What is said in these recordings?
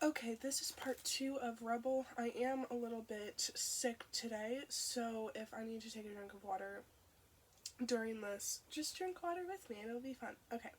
Okay, this is part 2 of Rebel. I am a little bit sick today, so if I need to take a drink of water during this, just drink water with me and it'll be fun. Okay,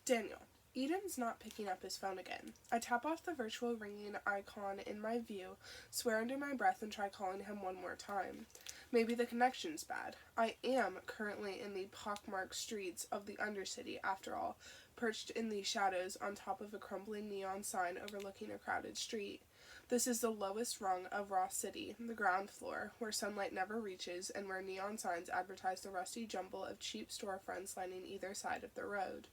Daniel. Eden's not picking up his phone again. I tap off the virtual ringing icon in my view, swear under my breath, and try calling him one more time. Maybe the connection's bad. I am currently in the pockmarked streets of the Undercity, after all, perched in the shadows on top of a crumbling neon sign overlooking a crowded street. This is the lowest rung of Ross City, the ground floor, where sunlight never reaches and where neon signs advertise the rusty jumble of cheap storefronts lining either side of the road.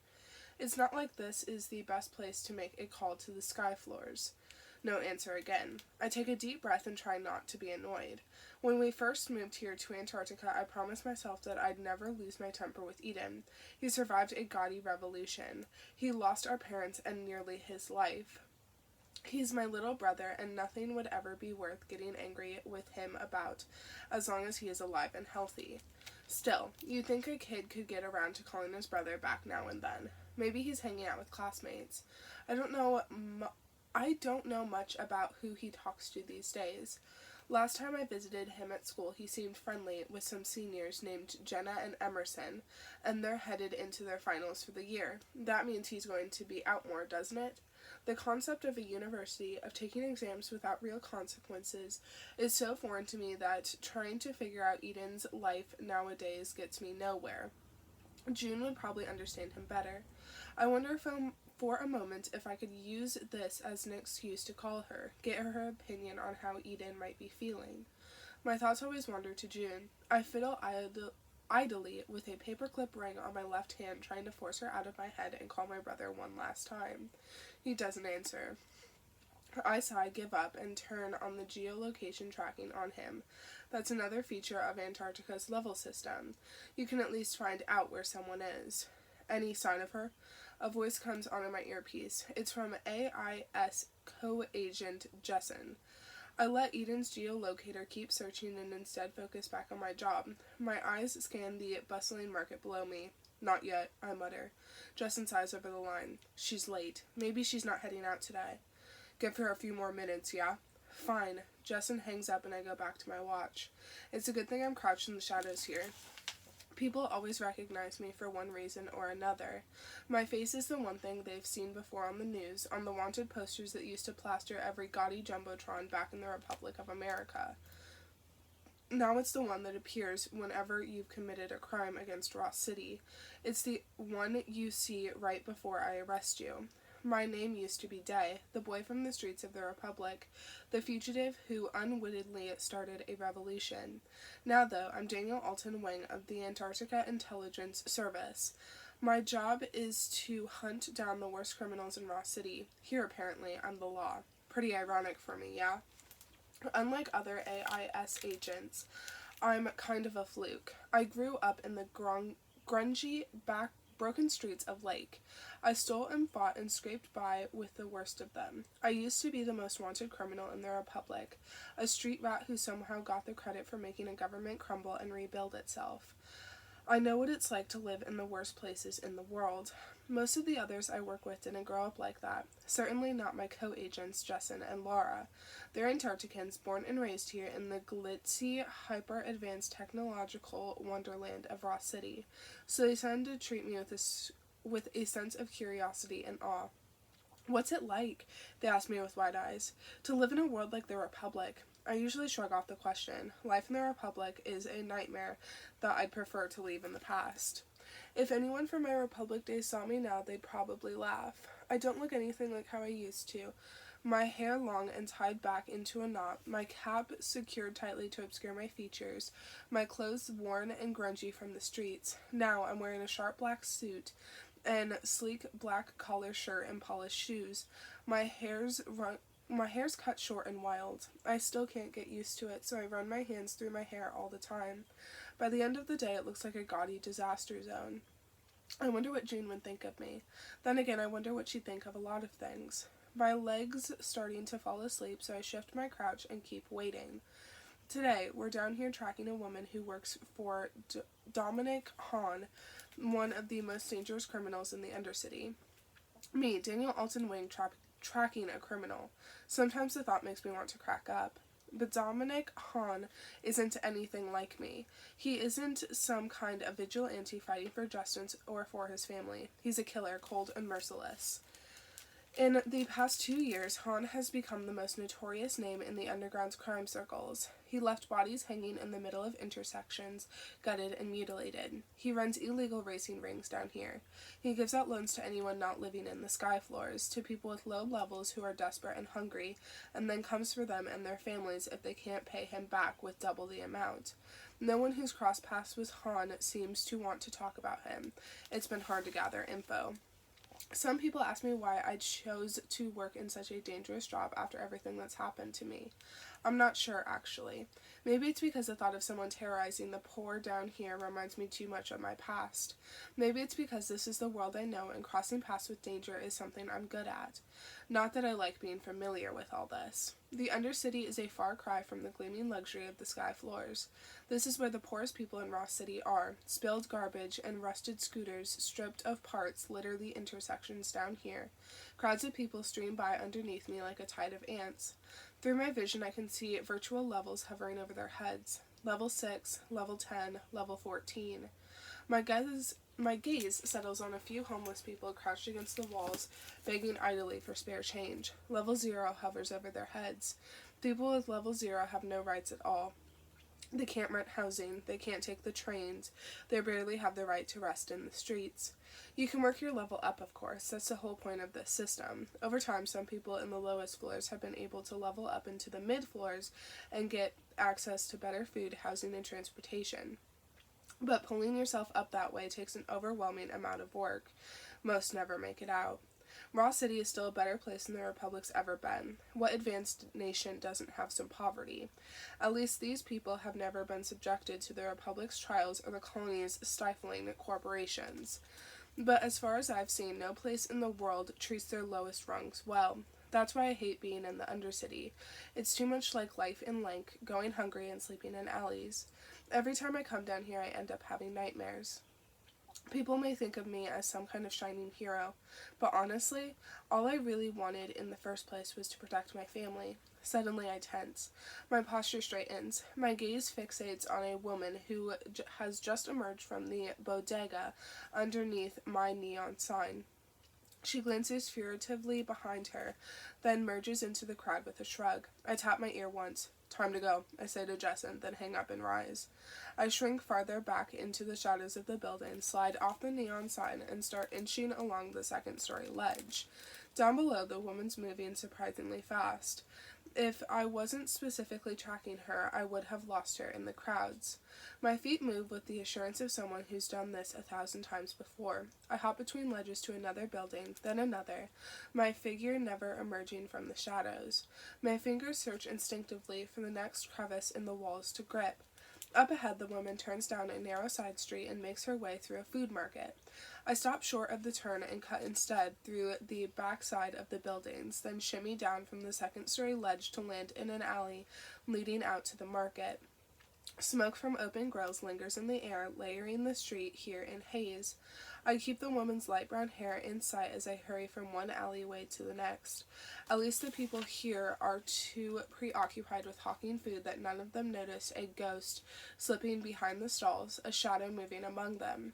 It's not like this is the best place to make a call to the sky floors. No answer again. I take a deep breath and try not to be annoyed. When we first moved here to Antarctica, I promised myself that I'd never lose my temper with Eden. He survived a gaudy revolution. He lost our parents and nearly his life. He's my little brother, and nothing would ever be worth getting angry with him about, as long as he is alive and healthy. Still, you'd think a kid could get around to calling his brother back now and then. Maybe he's hanging out with classmates. I don't know much about who he talks to these days. Last time I visited him at school, he seemed friendly with some seniors named Jenna and Emerson, and they're headed into their finals for the year. That means he's going to be out more, doesn't it? The concept of a university, of taking exams without real consequences, is so foreign to me that trying to figure out Eden's life nowadays gets me nowhere. June would probably understand him better. I wonder for a moment if I could use this as an excuse to call her, get her opinion on how Eden might be feeling. My thoughts always wander to June. I fiddle idly with a paperclip ring on my left hand, trying to force her out of my head and call my brother one last time. He doesn't answer. I sigh, give up, and turn on the geolocation tracking on him. That's another feature of Antarctica's level system. You can at least find out where someone is. Any sign of her? A voice comes onto my earpiece. It's from AIS co-agent Jessen. I let Eden's geolocator keep searching and instead focus back on my job. My eyes scan the bustling market below me. Not yet, I mutter. Jessen sighs over the line. She's late. Maybe she's not heading out today. Give her a few more minutes, yeah? Fine. Jessen hangs up and I go back to my watch. It's a good thing I'm crouched in the shadows here. People always recognize me for one reason or another. My face is the one thing they've seen before on the news, on the wanted posters that used to plaster every gaudy jumbotron back in the Republic of America. Now it's the one that appears whenever you've committed a crime against Ross City. It's the one you see right before I arrest you. My name used to be Day, the boy from the streets of the Republic, the fugitive who unwittingly started a revolution. Now, though, I'm Daniel Alton Wing of the Antarctica Intelligence Service. My job is to hunt down the worst criminals in Ross City. Here, apparently, I'm the law. Pretty ironic for me, yeah? Unlike other AIS agents, I'm kind of a fluke. I grew up in the grungy, broken streets of Lake. I stole and fought and scraped by with the worst of them. I used to be the most wanted criminal in the Republic, a street rat who somehow got the credit for making a government crumble and rebuild itself. I know what it's like to live in the worst places in the world. Most of the others I work with didn't grow up like that. Certainly not my co-agents, Jessen and Laura. They're Antarcticans, born and raised here in the glitzy, hyper-advanced technological wonderland of Ross City, so they tend to treat me with a sense of curiosity and awe. What's it like? They ask me with wide eyes. To live in a world like the Republic. I usually shrug off the question. Life in the Republic is a nightmare that I'd prefer to leave in the past. If anyone from my Republic days saw me now, they'd probably laugh. I don't look anything like how I used to. My hair long and tied back into a knot, my cap secured tightly to obscure my features, my clothes worn and grungy from the streets. Now I'm wearing a sharp black suit and sleek black collar shirt and polished shoes. My hair's cut short and wild. I still can't get used to it, so I run my hands through my hair all the time. By the end of the day, it looks like a gaudy disaster zone. I wonder what June would think of me. Then again, I wonder what she'd think of a lot of things. My legs starting to fall asleep, so I shift my crouch and keep waiting. Today, we're down here tracking a woman who works for Dominic Hahn, one of the most dangerous criminals in the Undercity. Me, Daniel Alton Wing, tracking a criminal. Sometimes the thought makes me want to crack up. But Dominic Hahn isn't anything like me. He isn't some kind of vigilante fighting for justice or for his family. He's a killer, cold and merciless. In the past 2 years, Hahn has become the most notorious name in the underground's crime circles. He left bodies hanging in the middle of intersections, gutted and mutilated. He runs illegal racing rings down here. He gives out loans to anyone not living in the sky floors, to people with low levels who are desperate and hungry, and then comes for them and their families if they can't pay him back with double the amount. No one who's crossed paths with Hahn seems to want to talk about him. It's been hard to gather info. Some people ask me why I chose to work in such a dangerous job after everything that's happened to me. I'm not sure, actually. Maybe it's because the thought of someone terrorizing the poor down here reminds me too much of my past. Maybe it's because this is the world I know and crossing paths with danger is something I'm good at. Not that I like being familiar with all this. The Undercity is a far cry from the gleaming luxury of the sky floors. This is where the poorest people in Ross City are. Spilled garbage and rusted scooters, stripped of parts, litter the intersections down here. Crowds of people stream by underneath me like a tide of ants. Through my vision, I can see virtual levels hovering over their heads. Level 6, Level 10, Level 14. My gaze settles on a few homeless people crouched against the walls, begging idly for spare change. Level 0 hovers over their heads. People with Level 0 have no rights at all. They can't rent housing, they can't take the trains, they barely have the right to rest in the streets. You can work your level up, of course, that's the whole point of this system. Over time, some people in the lowest floors have been able to level up into the mid-floors and get access to better food, housing, and transportation. But pulling yourself up that way takes an overwhelming amount of work. Most never make it out. Ross City is still a better place than the Republic's ever been. What advanced nation doesn't have some poverty? At least these people have never been subjected to the Republic's trials or the colony's stifling corporations. But as far as I've seen, no place in the world treats their lowest rungs well. That's why I hate being in the Undercity. It's too much like life in Lank, going hungry and sleeping in alleys. Every time I come down here, I end up having nightmares. People may think of me as some kind of shining hero, but honestly, all I really wanted in the first place was to protect my family. Suddenly I tense. My posture straightens. My gaze fixates on a woman who has just emerged from the bodega underneath my neon sign. She glances furtively behind her, then merges into the crowd with a shrug. I tap my ear once. "Time to go," I say to Jessen, then hang up and rise. I shrink farther back into the shadows of the building, slide off the neon sign, and start inching along the second-story ledge. Down below, the woman's moving surprisingly fast. If I wasn't specifically tracking her, I would have lost her in the crowds. My feet move with the assurance of someone who's done this 1,000 times before. I hop between ledges to another building, then another, my figure never emerging from the shadows. My fingers search instinctively for the next crevice in the walls to grip. Up ahead, the woman turns down a narrow side street and makes her way through a food market. I stop short of the turn and cut instead through the back side of the buildings, then shimmy down from the second-story ledge to land in an alley leading out to the market. Smoke from open grills lingers in the air, layering the street here in haze. I keep the woman's light brown hair in sight as I hurry from one alleyway to the next. At least the people here are too preoccupied with hawking food that none of them notice a ghost slipping behind the stalls, a shadow moving among them.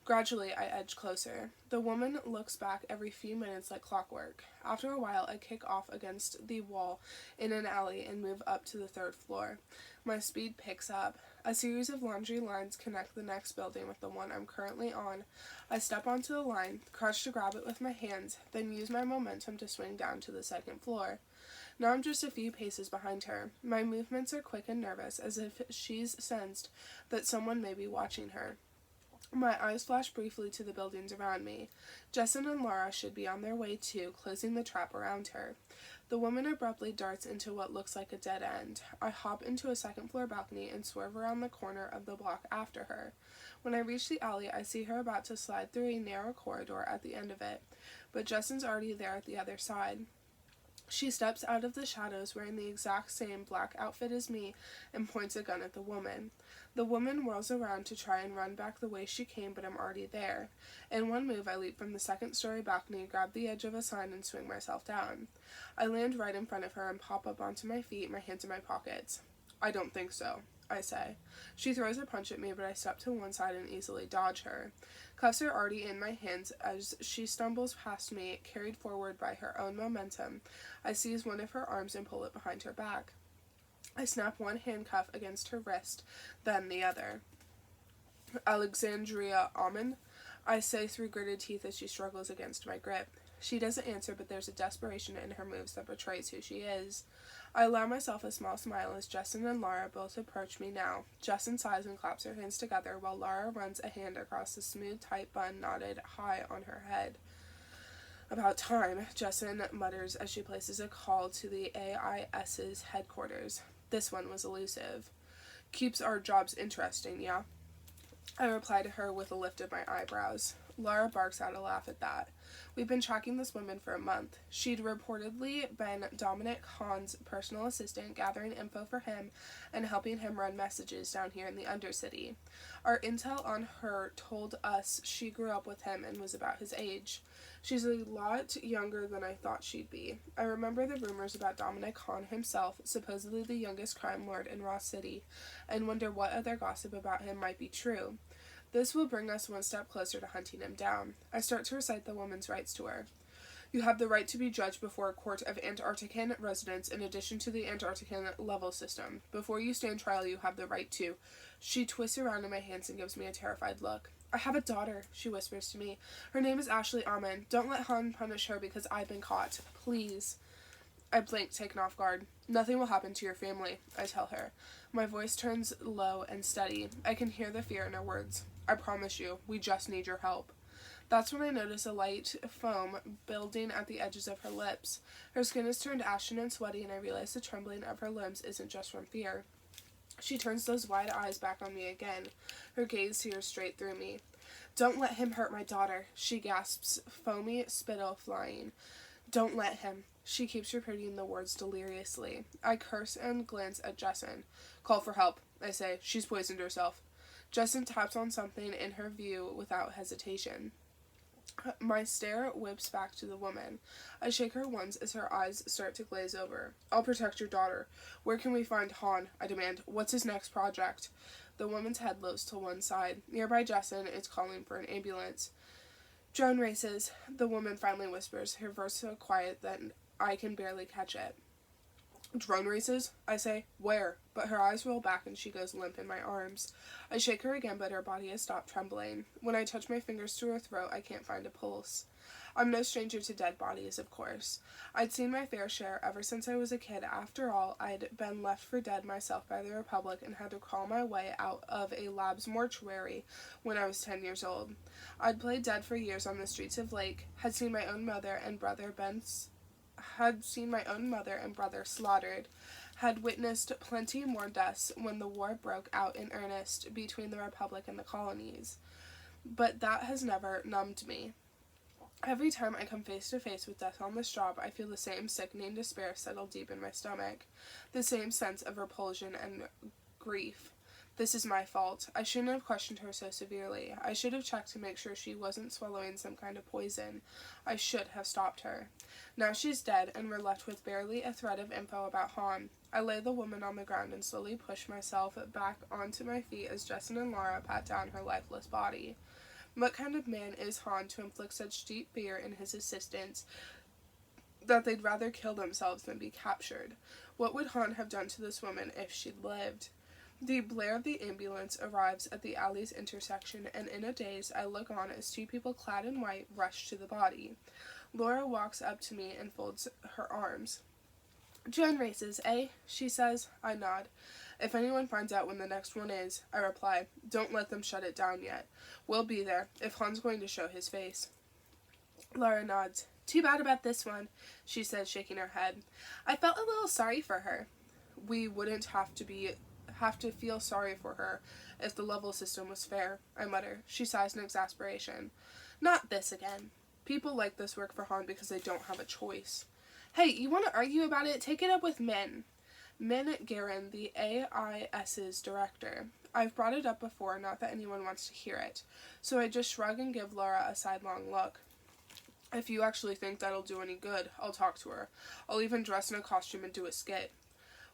Gradually, I edge closer. The woman looks back every few minutes like clockwork. After a while, I kick off against the wall in an alley and move up to the third floor. My speed picks up. A series of laundry lines connect the next building with the one I'm currently on. I step onto the line, crouch to grab it with my hands, then use my momentum to swing down to the second floor. Now I'm just a few paces behind her. My movements are quick and nervous, as if she's sensed that someone may be watching her. My eyes flash briefly to the buildings around me. Jessen and Laura should be on their way too, closing the trap around her. The woman abruptly darts into what looks like a dead end. I hop into a second-floor balcony and swerve around the corner of the block after her. When I reach the alley, I see her about to slide through a narrow corridor at the end of it, but Jessen's already there at the other side. She steps out of the shadows wearing the exact same black outfit as me and points a gun at the woman. The woman whirls around to try and run back the way she came, but I'm already there. In one move, I leap from the second-story balcony, grab the edge of a sign, and swing myself down. I land right in front of her and pop up onto my feet, my hands in my pockets. I don't think so, I say. She throws a punch at me, but I step to one side and easily dodge her. Cuffs are already in my hands as she stumbles past me, carried forward by her own momentum. I seize one of her arms and pull it behind her back. I snap one handcuff against her wrist, then the other. Alexandria Almond, I say through gritted teeth as she struggles against my grip. She doesn't answer, but there's a desperation in her moves that betrays who she is. I allow myself a small smile as Justin and Laura both approach me now. Justin sighs and claps her hands together while Laura runs a hand across the smooth, tight bun knotted high on her head. About time, Justin mutters as she places a call to the AIS's headquarters. This one was elusive. Keeps our jobs interesting, yeah? I reply to her with a lift of my eyebrows. Laura barks out a laugh at that. We've been tracking this woman for a month. She'd reportedly been Dominic Hahn's personal assistant, gathering info for him and helping him run messages down here in the Undercity. Our intel on her told us she grew up with him and was about his age. She's a lot younger than I thought she'd be. I remember the rumors about Dominic Hahn himself, supposedly the youngest crime lord in Ross City, and wonder what other gossip about him might be true. This will bring us one step closer to hunting him down. I start to recite the woman's rights to her. You have the right to be judged before a court of Antarctican residents in addition to the Antarctican level system. Before you stand trial, you have the right to. She twists around in my hands and gives me a terrified look. I have a daughter, she whispers to me. Her name is Ashley Amon. Don't let Han punish her because I've been caught. Please. I blink, taken off guard. Nothing will happen to your family, I tell her. My voice turns low and steady. I can hear the fear in her words. I promise you, we just need your help. That's when I notice a light foam building at the edges of her lips. Her skin is turned ashen and sweaty, and I realize the trembling of her limbs isn't just from fear. She turns those wide eyes back on me again. Her gaze sears straight through me. Don't let him hurt my daughter, she gasps, foamy spittle flying. Don't let him. She keeps repeating the words deliriously. I curse and glance at Justin. Call for help, I say. She's poisoned herself. Justin taps on something in her view without hesitation. My stare whips back to the woman. I shake her once as her eyes start to glaze over. I'll protect your daughter. Where can we find Han? I demand. What's his next project? The woman's head lifts to one side. Nearby Justin is calling for an ambulance. Drone races, the woman finally whispers, her voice so quiet that I can barely catch it. Drone races? I say. Where? But her eyes roll back and she goes limp in my arms. I shake her again, but her body has stopped trembling. When I touch my fingers to her throat, I can't find a pulse. I'm no stranger to dead bodies, of course. I'd seen my fair share ever since I was a kid. After all, I'd been left for dead myself by the Republic and had to crawl my way out of a lab's mortuary when I was 10 years old. I'd played dead for years on the streets of Lake, had seen my own mother and brother slaughtered, had witnessed plenty more deaths when the war broke out in earnest between the Republic and the colonies. But that has never numbed me. Every time I come face to face with death on this job, I feel the same sickening despair settle deep in my stomach, the same sense of repulsion and grief. This is my fault. I shouldn't have questioned her so severely. I should have checked to make sure she wasn't swallowing some kind of poison. I should have stopped her. Now she's dead, and we're left with barely a thread of info about Han. I lay the woman on the ground and slowly push myself back onto my feet as Justin and Laura pat down her lifeless body. What kind of man is Han to inflict such deep fear in his assistants that they'd rather kill themselves than be captured? What would Han have done to this woman if she'd lived? The blare of the ambulance arrives at the alley's intersection, and in a daze I look on as two people clad in white rush to the body. Laura walks up to me and folds her arms. Drone races, eh? She says. I nod. If anyone finds out when the next one is, I reply, don't let them shut it down yet. We'll be there, if Han's going to show his face. Laura nods. Too bad about this one, she says, shaking her head. I felt a little sorry for her. We wouldn't have to feel sorry for her if the level system was fair, I mutter. She sighs in exasperation. Not this again. People like this work for Han because they don't have a choice. Hey, you want to argue about it? Take it up with Min. Min Garin, the AIS's director. I've brought it up before, not that anyone wants to hear it. So I just shrug and give Laura a sidelong look. If you actually think that'll do any good, I'll talk to her. I'll even dress in a costume and do a skit.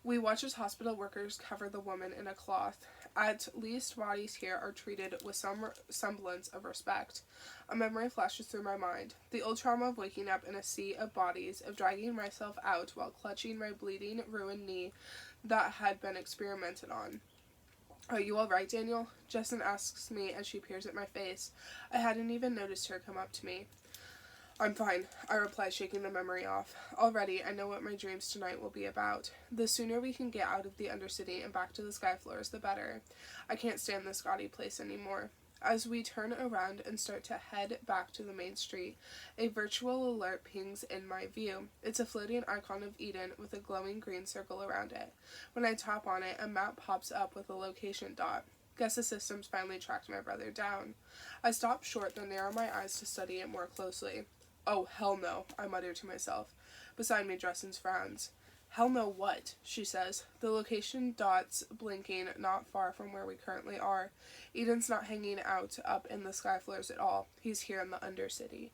We watch as hospital workers cover the woman in a cloth. At least bodies here are treated with some semblance of respect. A memory flashes through my mind. The old trauma of waking up in a sea of bodies, of dragging myself out while clutching my bleeding, ruined knee that had been experimented on. Are you alright, Daniel? Jessin asks me as she peers at my face. I hadn't even noticed her come up to me. I'm fine, I reply, shaking the memory off. Already, I know what my dreams tonight will be about. The sooner we can get out of the Undercity and back to the sky floors, the better. I can't stand this gaudy place anymore. As we turn around and start to head back to the main street, a virtual alert pings in my view. It's a floating icon of Eden with a glowing green circle around it. When I tap on it, a map pops up with a location dot. Guess the systems finally tracked my brother down. I stop short, then narrow my eyes to study it more closely. Oh, hell no, I mutter to myself. Beside me, Dressen's frowns. Hell no what? She says. The location dots blinking not far from where we currently are. Eden's not hanging out up in the sky floors at all. He's here in the Undercity.